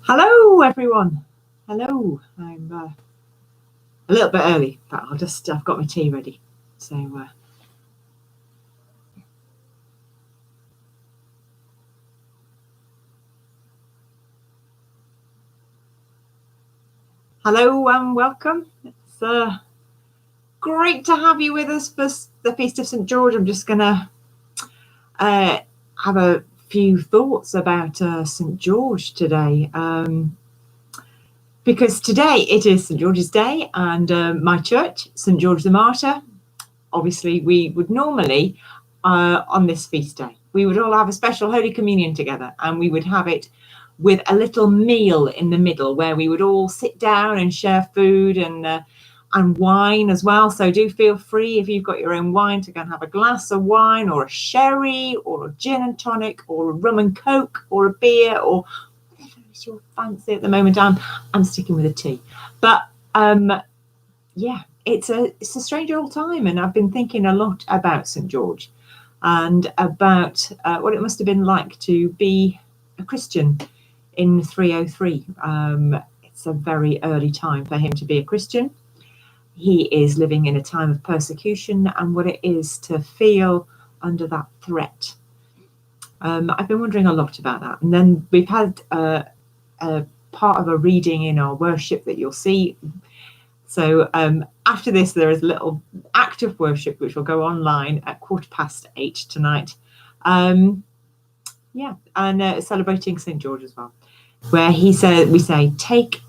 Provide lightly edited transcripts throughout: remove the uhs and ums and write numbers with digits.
Hello, everyone. Hello. I'm a little bit early, but I've got my tea ready. So, hello and welcome. It's great to have you with us for the Feast of St. George. I'm just going to have a few thoughts about St. George today. Because today it is St. George's Day, and my church, St. George the Martyr, obviously we would normally, on this feast day, we would all have a special Holy Communion together, and we would have it with a little meal in the middle where we would all sit down and share food and wine as well. So do feel free, if you've got your own wine, to go and have a glass of wine or a sherry or a gin and tonic or a rum and coke or a beer or your fancy. At the moment I'm sticking with a tea, but yeah, it's a strange old time, and I've been thinking a lot about St. George and about what it must have been like to be a Christian in 303. It's a very early time for him to be a Christian. He is living in a time of persecution, and what it is to feel under that threat. I've been wondering a lot about that, and then we've had a part of a reading in our worship that you'll see. So after this, there is a little act of worship which will go online at 8:15 tonight. Celebrating St. George as well, where we say, take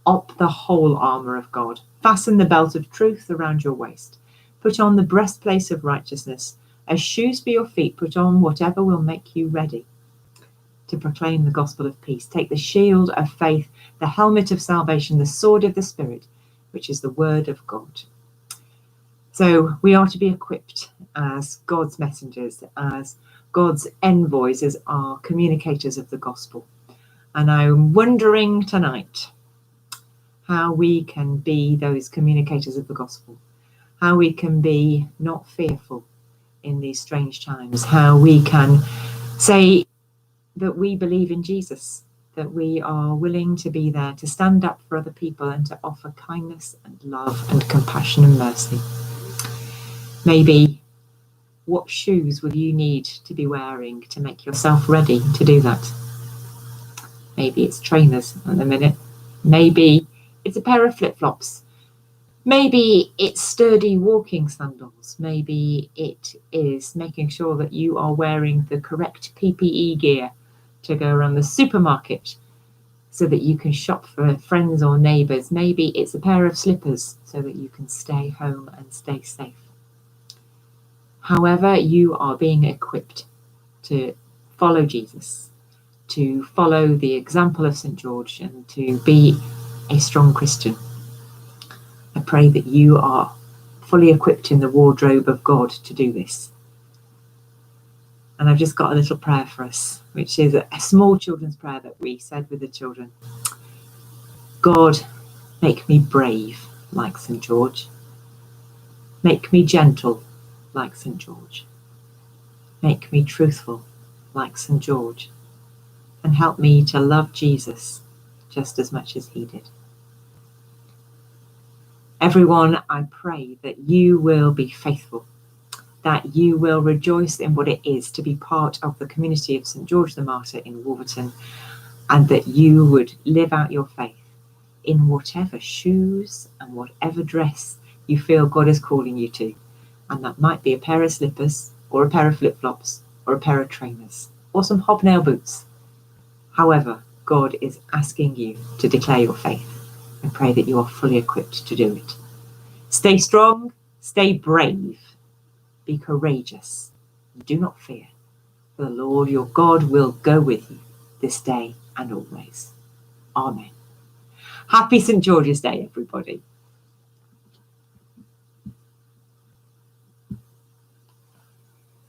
up the whole armour of God, fasten the belt of truth around your waist, put on the breastplate of righteousness, as shoes for your feet, put on whatever will make you ready to proclaim the gospel of peace. Take the shield of faith, the helmet of salvation, the sword of the Spirit, which is the word of God. So we are to be equipped as God's messengers, as God's envoys, as our communicators of the gospel. And I'm wondering tonight how we can be those communicators of the gospel, how we can be not fearful in these strange times, how we can say that we believe in Jesus, that we are willing to be there to stand up for other people and to offer kindness and love and compassion and mercy. Maybe what shoes will you need to be wearing to make yourself ready to do that? Maybe it's trainers at the minute. Maybe it's a pair of flip-flops. Maybe it's sturdy walking sandals. Maybe it is making sure that you are wearing the correct PPE gear to go around the supermarket so that you can shop for friends or neighbours. Maybe it's a pair of slippers so that you can stay home and stay safe. However, you are being equipped to follow Jesus, to follow the example of St. George, and to be a strong Christian. I pray that you are fully equipped in the wardrobe of God to do this. And I've just got a little prayer for us, which is a small children's prayer that we said with the children. God, make me brave like St. George. Make me gentle like St. George. Make me truthful like St. George. And help me to love Jesus just as much as he did. Everyone, I pray that you will be faithful, that you will rejoice in what it is to be part of the community of St. George the Martyr in Wolverton, and that you would live out your faith in whatever shoes and whatever dress you feel God is calling you to. And that might be a pair of slippers or a pair of flip-flops or a pair of trainers or some hobnail boots. However, God is asking you to declare your faith. I pray that you are fully equipped to do it. Stay strong, stay brave. Be courageous, and do not fear, for the Lord your God will go with you this day and always. Amen. Happy St. George's Day, everybody.